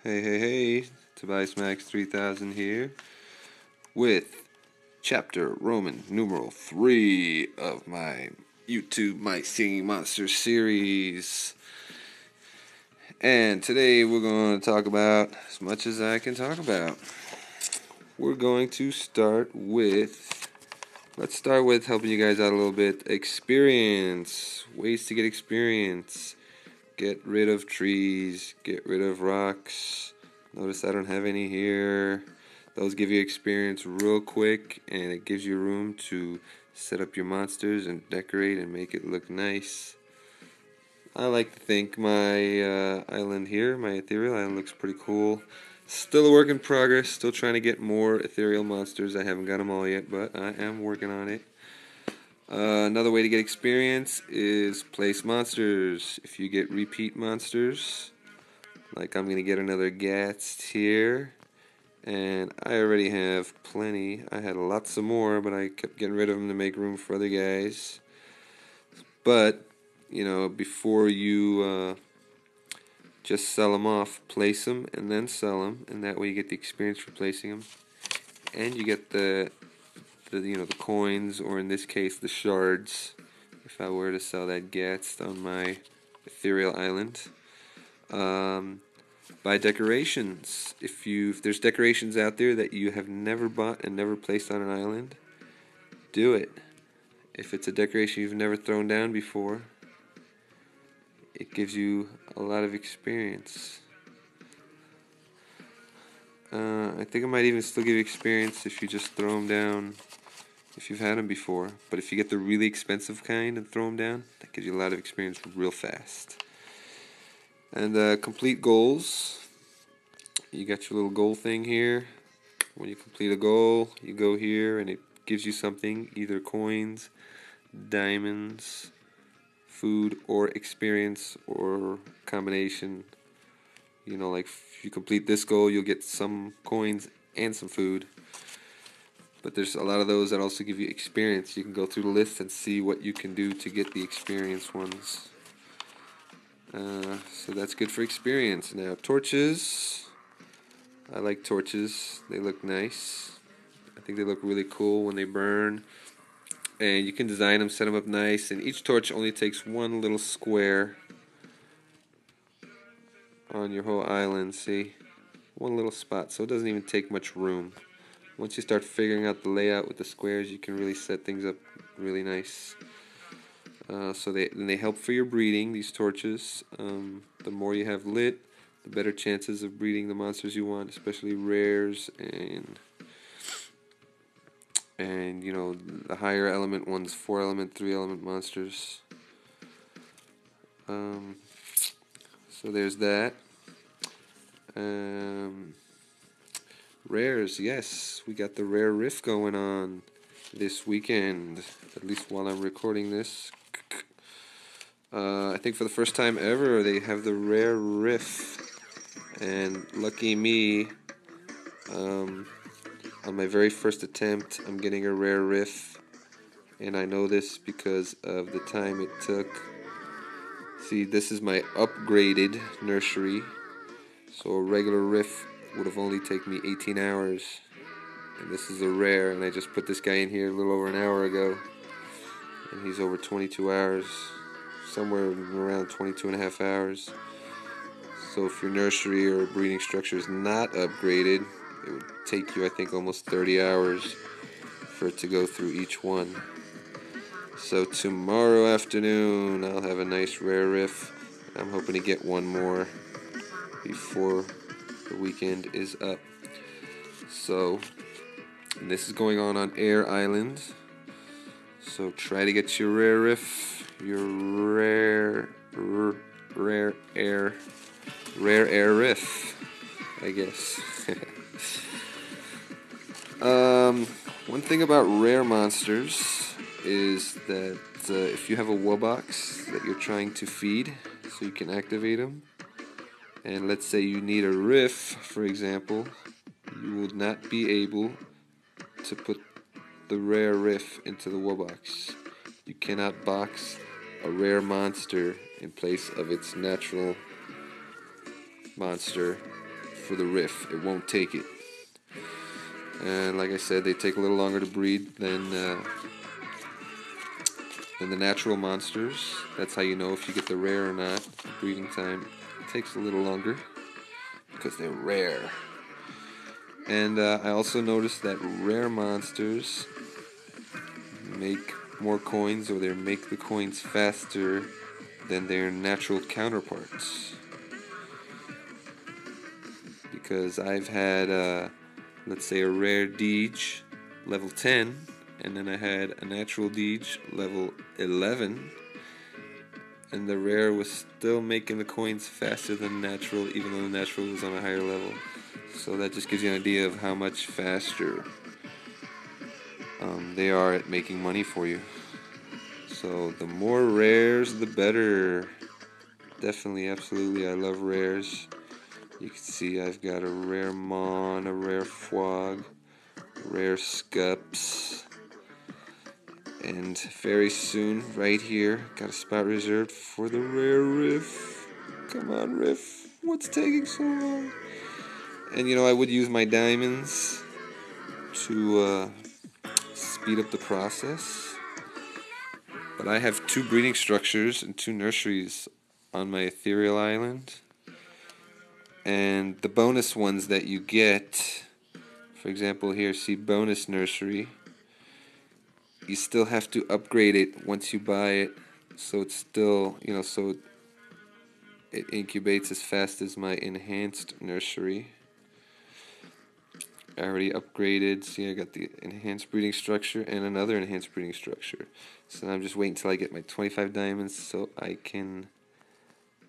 Hey, Tobias Max 3000 here with chapter Roman numeral 3 of my YouTube My Singing Monsters series. And today we're going to talk about as much as I can talk about. We're going to let's start with helping you guys out a little bit. Experience, ways to get experience. Get rid of trees, get rid of rocks. Notice I don't have any here. Those give you experience real quick, and it gives you room to set up your monsters and decorate and make it look nice. I like to think my island here, my ethereal island, looks pretty cool. Still a work in progress, still trying to get more ethereal monsters. I haven't got them all yet, but I am working on it. Another way to get experience is place monsters. If you get repeat monsters, like I'm going to get another Gatst here, and I already have plenty. I had lots of more, but I kept getting rid of them to make room for other guys. But, before you just sell them off, place them and then sell them, and that way you get the experience for placing them, and you get the coins, or in this case the shards, if I were to sell that Gatst on my ethereal island. Buy decorations. If there's decorations out there that you have never bought and never placed on an island, do it. If it's a decoration you've never thrown down before, it gives you a lot of experience. I think it might even still give you experience if you just throw them down if you've had them before. But if you get the really expensive kind and throw them down, that gives you a lot of experience real fast. And complete goals. You got your little goal thing here. When you complete a goal, you go here and it gives you something, either coins, diamonds, food, or experience, or combination. Like if you complete this goal, you'll get some coins and some food. But there's a lot of those that also give you experience. You can go through the list and see what you can do to get the experience ones. So that's good for experience. Now, torches. I like torches. They look nice. I think they look really cool when they burn. And you can design them, set them up nice. And each torch only takes one little square on your whole island, see? One little spot, so it doesn't even take much room. Once you start figuring out the layout with the squares, you can really set things up really nice. So they help for your breeding, these torches. The more you have lit, the better chances of breeding the monsters you want, especially rares and the higher element ones, 4 element, 3 element monsters. So there's that. Rares, yes, we got the rare riff going on this weekend, at least while I'm recording this. I think for the first time ever they have the rare riff, and lucky me, on my very first attempt I'm getting a rare riff, and I know this because of the time it took. See, this is my upgraded nursery, so a regular riff would have only taken me 18 hours, and this is a rare, and I just put this guy in here a little over an hour ago, and he's over 22 hours, somewhere around 22 and a half hours. So if your nursery or breeding structure is not upgraded, it would take you, I think, almost 30 hours for it to go through each one. So tomorrow afternoon I'll have a nice rare riff. I'm hoping to get one more before the weekend is up. So, and this is going on Air Island. So try to get your rare riff, your rare air riff, I guess. One thing about rare monsters is that if you have a Wubbox that you're trying to feed, so you can activate them, and let's say you need a riff, for example, you will not be able to put the rare riff into the Wubbox. You cannot box a rare monster in place of its natural monster for the riff. It won't take it. And like I said, they take a little longer to breed than the natural monsters. That's how you know if you get the rare or not. The breeding time takes a little longer because they're rare. And I also noticed that rare monsters make more coins, or they make the coins faster than their natural counterparts. Because I've had, let's say, a rare Deej level 10, and then I had a natural Deej level 11, and the rare was still making the coins faster than natural, even though the natural was on a higher level. So that just gives you an idea of how much faster they are at making money for you. So the more rares, the better. Definitely, absolutely, I love rares. You can see I've got a rare Mon, a rare Fwog, rare Scups, and very soon, right here, got a spot reserved for the rare Riff. Come on, Riff. What's taking so long? And you know, I would use my diamonds to speed up the process. But I have 2 breeding structures and 2 nurseries on my ethereal island. And the bonus ones that you get, for example here, see bonus nursery, you still have to upgrade it once you buy it, so it's still, you know, so it incubates as fast as my enhanced nursery. I already upgraded. See, I got the enhanced breeding structure and another enhanced breeding structure. So now I'm just waiting until I get my 25 diamonds so I can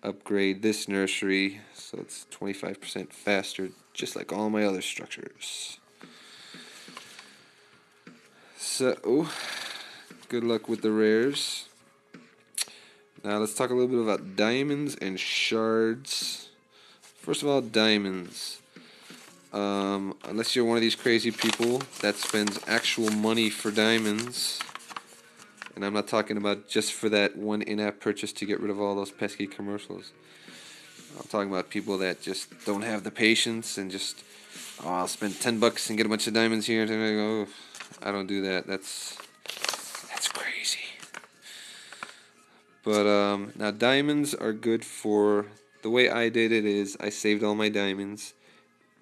upgrade this nursery so it's 25% faster, just like all my other structures. So, good luck with the rares. Now let's talk a little bit about diamonds and shards. First of all, diamonds. Unless you're one of these crazy people that spends actual money for diamonds, and I'm not talking about just for that one in-app purchase to get rid of all those pesky commercials. I'm talking about people that just don't have the patience and just, oh, I'll spend $10 and get a bunch of diamonds here, and then I go, I don't do that. That's crazy. But now diamonds are good for, the way I did it is I saved all my diamonds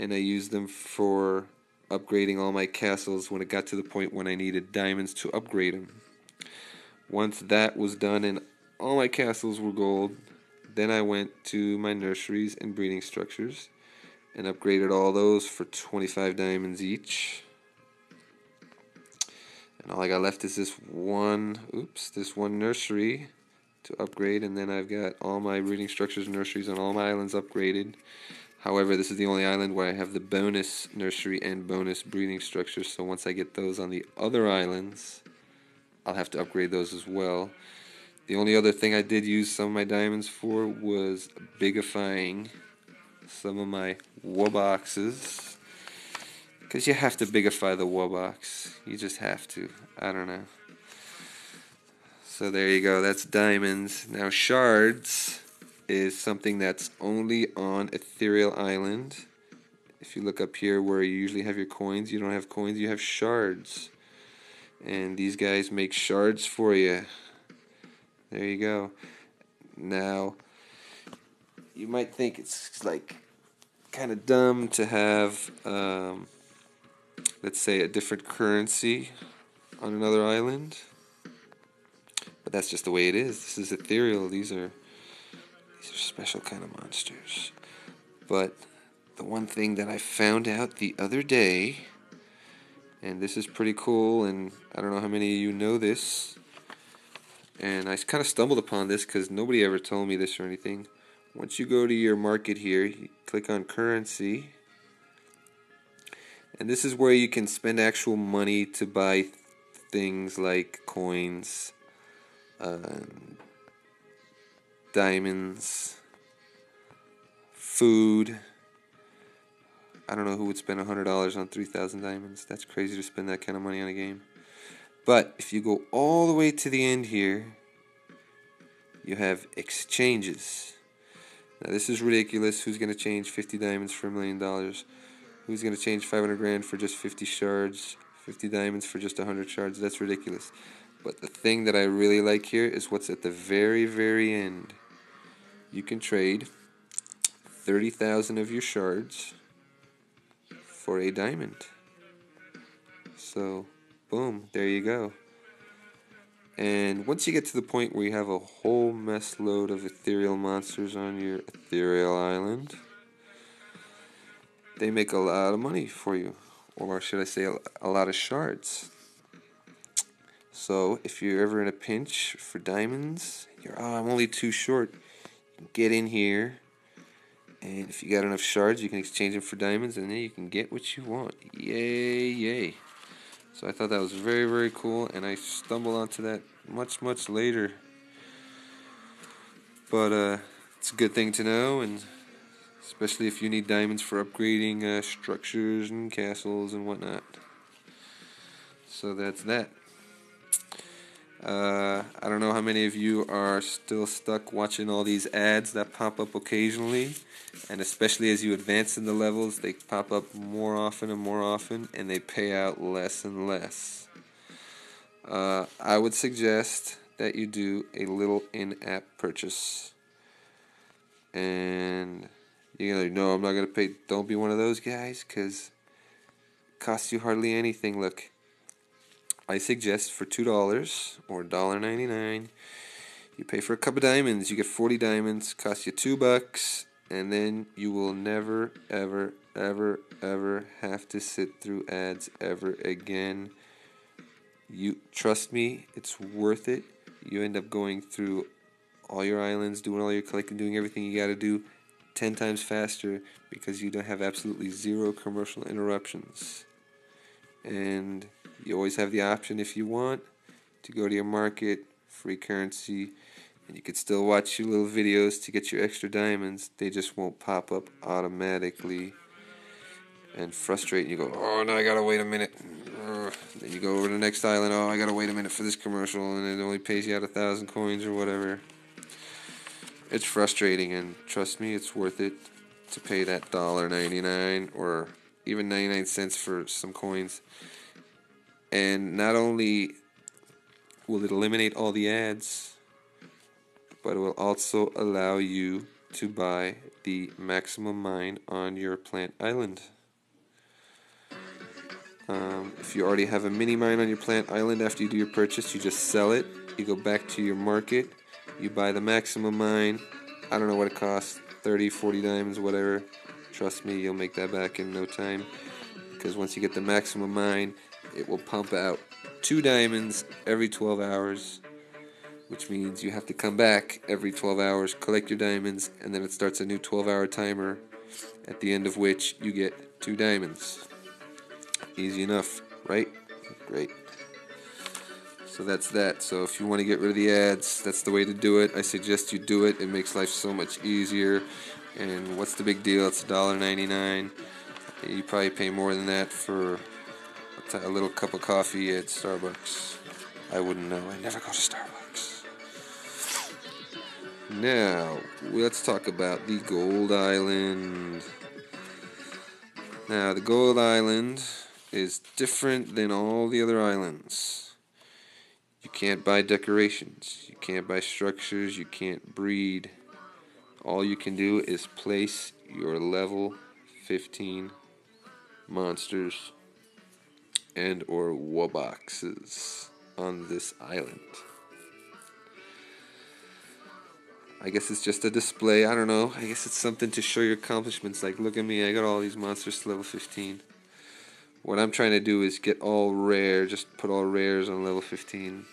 and I used them for upgrading all my castles when it got to the point when I needed diamonds to upgrade them. Once that was done and all my castles were gold, then I went to my nurseries and breeding structures and upgraded all those for 25 diamonds each. And all I got left is this one nursery to upgrade, and then I've got all my breeding structures and nurseries on all my islands upgraded. However, this is the only island where I have the bonus nursery and bonus breeding structure, so once I get those on the other islands, I'll have to upgrade those as well. The only other thing I did use some of my diamonds for was bigifying some of my Wubboxes. Because you have to bigify the Wubbox. You just have to. I don't know. So there you go. That's diamonds. Now shards is something that's only on Ethereal Island. If you look up here where you usually have your coins, you don't have coins, you have shards. And these guys make shards for you. There you go. Now, you might think it's like kind of dumb to have, let's say, a different currency on another island. But that's just the way it is. This is ethereal. These are special kind of monsters. But the one thing that I found out the other day, and this is pretty cool, and I don't know how many of you know this, and I kind of stumbled upon this because nobody ever told me this or anything. Once you go to your market here, you click on currency, and this is where you can spend actual money to buy things like coins, diamonds, food. I don't know who would spend $100 on 3,000 diamonds. That's crazy to spend that kind of money on a game. But if you go all the way to the end here, you have exchanges. Now this is ridiculous. Who's going to change 50 diamonds for $1 million? Who's going to change 500 grand for just 50 shards? 50 diamonds for just 100 shards? That's ridiculous. But the thing that I really like here is what's at the very, very end. You can trade 30,000 of your shards for a diamond. So, boom, there you go. And once you get to the point where you have a whole mess load of ethereal monsters on your ethereal island, they make a lot of money for you. Or should I say a lot of shards. So if you're ever in a pinch for diamonds, I'm only too short. Get in here, and if you got enough shards, you can exchange them for diamonds, and then you can get what you want. Yay, yay. So I thought that was very, very cool, and I stumbled onto that much, much later. But it's a good thing to know, and especially if you need diamonds for upgrading structures and castles and whatnot. So that's that. I don't know how many of you are still stuck watching all these ads that pop up occasionally, and especially as you advance in the levels, they pop up more often and more often, and they pay out less and less. I would suggest that you do a little in-app purchase, and you're like, no, I'm not going to pay. Don't be one of those guys, because it costs you hardly anything. Look, I suggest for $2 or $1.99, you pay for a cup of diamonds. You get 40 diamonds, cost you $2, and then you will never, ever, ever, ever have to sit through ads ever again. You trust me, it's worth it. You end up going through all your islands, doing all your collecting, doing everything you got to do 10 times faster because you don't have absolutely zero commercial interruptions. And you always have the option, if you want, to go to your market, free currency, and you can still watch your little videos to get your extra diamonds. They just won't pop up automatically and frustrate you. Go, oh, no, I gotta wait a minute. Then you go over to the next island. Oh, I gotta wait a minute for this commercial, and it only pays you out 1,000 coins or whatever. It's frustrating, and trust me, it's worth it to pay that $1.99 or even 99 cents for some coins. And not only will it eliminate all the ads, but it will also allow you to buy the maximum mine on your plant island. If you already have a mini mine on your plant island, after you do your purchase, you just sell it. You go back to your market, you buy the maximum mine. I don't know what it costs, 30, 40 diamonds, whatever. Trust me, you'll make that back in no time. Because once you get the maximum mine, it will pump out 2 diamonds every 12 hours, which means you have to come back every 12 hours, collect your diamonds, and then it starts a new 12-hour timer, at the end of which you get 2 diamonds. Easy enough, right? Great. So that's that. So if you want to get rid of the ads, that's the way to do it. I suggest you do it. It makes life so much easier. And what's the big deal? It's $1.99. You probably pay more than that for a little cup of coffee at Starbucks. I wouldn't know. I never go to Starbucks. Now, let's talk about the Gold Island. Now, the Gold Island is different than all the other islands. You can't buy decorations. You can't buy structures. You can't breed. All you can do is place your level 15 monsters and or Wubboxes on this island. I guess it's just a display. I don't know. I guess it's something to show your accomplishments. Like, look at me. I got all these monsters to level 15. What I'm trying to do is get all rare. Just put all rares on level 15.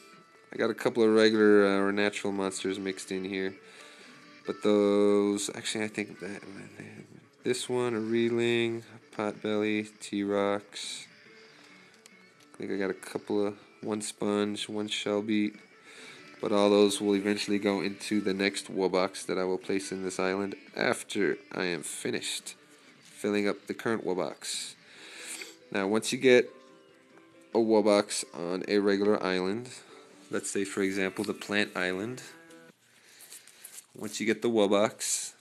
I got a couple of regular or natural monsters mixed in here. But those... Actually, I think that... This one, a Reeling, a Potbelly, T-Rox. I think I got a couple of... One Sponge, one Shellbeat. But all those will eventually go into the next Wubbox that I will place in this island after I am finished filling up the current Wubbox. Now, once you get a Wubbox on a regular island, let's say, for example, the Plant Island. Once you get the Wubbox,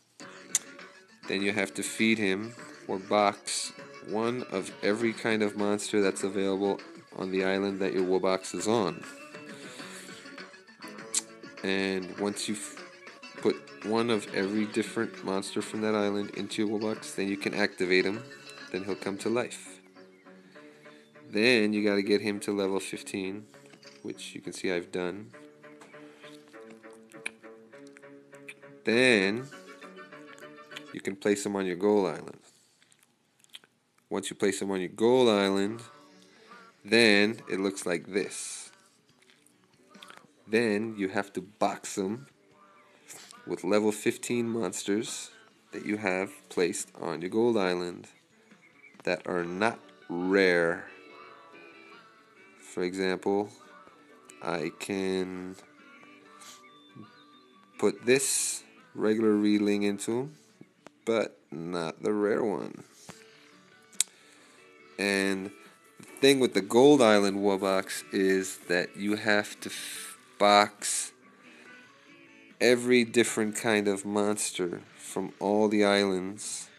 then you have to feed him or box one of every kind of monster that's available on the island that your Wubbox is on. And once you've put one of every different monster from that island into your Wubbox, then you can activate him. Then he'll come to life. Then you got to get him to level 15, which you can see I've done. Then you can place him on your goal island. Once you place him on your goal island, then it looks like this. Then you have to box them with level 15 monsters that you have placed on your gold island that are not rare. For example, I can put this regular reeling into them, but not the rare one. And the thing with the Gold Island Wubbox is that you have to box every different kind of monster from all the islands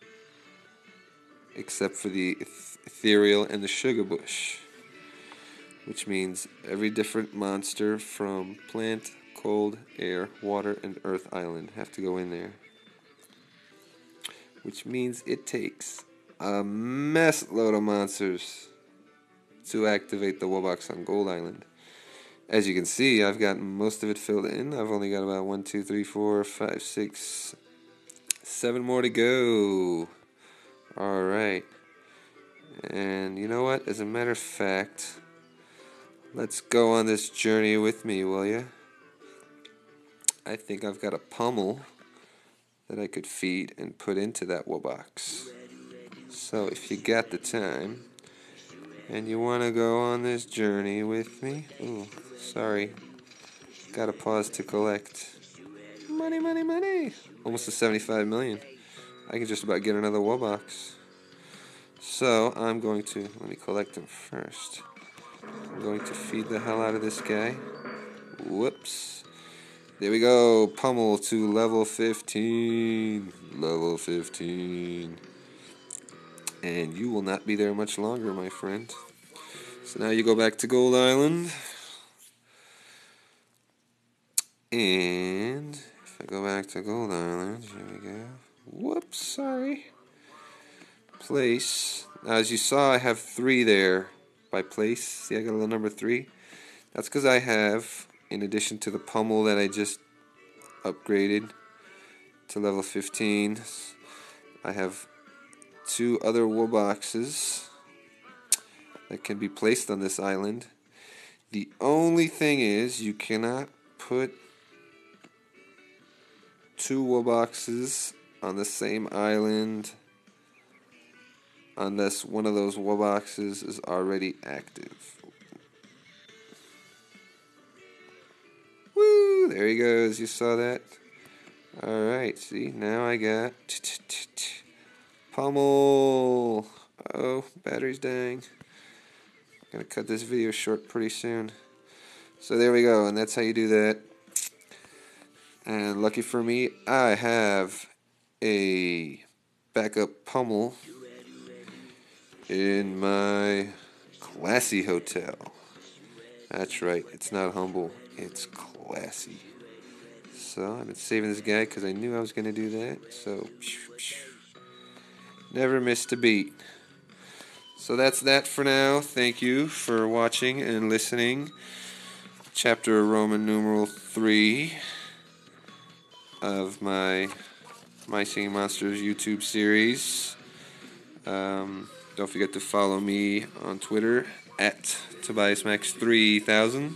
except for the ethereal and the sugar bush, which means every different monster from plant, cold, air, water, and earth island have to go in there, which means it takes a mess load of monsters to activate the Wubbox on Gold Island. As you can see, I've got most of it filled in. I've only got about 1, 2, 3, 4, 5, 6, 7 more to go. Alright. And you know what? As a matter of fact, let's go on this journey with me, will ya? I think I've got a pummel that I could feed and put into that Wubbox. So if you got the time and you want to go on this journey with me, ooh, sorry, gotta pause to collect. Money, money, money! Almost to 75 million. I can just about get another Wubbox. So I'm going to, let me collect them first. I'm going to feed the hell out of this guy. Whoops. There we go, pummel to level 15. Level 15. And you will not be there much longer, my friend. So now you go back to Gold Island. And if I go back to Gold Island, here we go. Whoops, sorry. Place. Now, as you saw, I have 3 there by place. See, I got a little number 3. That's because I have, in addition to the pummel that I just upgraded to level 15, I have 2 other Wubboxes that can be placed on this island. The only thing is, you cannot put 2 Wubboxes on the same island unless one of those Wubboxes is already active. Woo! There he goes. You saw that? Alright, see? Now I got pummel. Oh, battery's dying. I'm gonna cut this video short pretty soon. So there we go, and that's how you do that. And lucky for me, I have a backup pummel in my classy hotel. That's right, it's not humble, it's classy. So I've been saving this guy because I knew I was going to do that. So never missed a beat. So that's that for now. Thank you for watching and listening. Chapter Roman numeral 3 of my Singing Monsters YouTube series. Don't forget to follow me on Twitter at TobiasMax3000.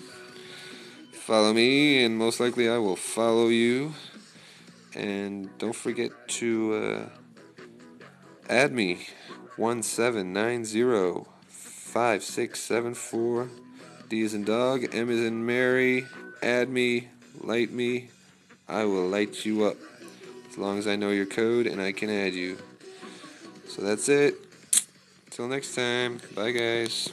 Follow me, and most likely I will follow you. And don't forget to add me 17905674. D as in dog, M as in Mary. Add me, light me. I will light you up as long as I know your code and I can add you. So that's it. Till next time. Bye, guys.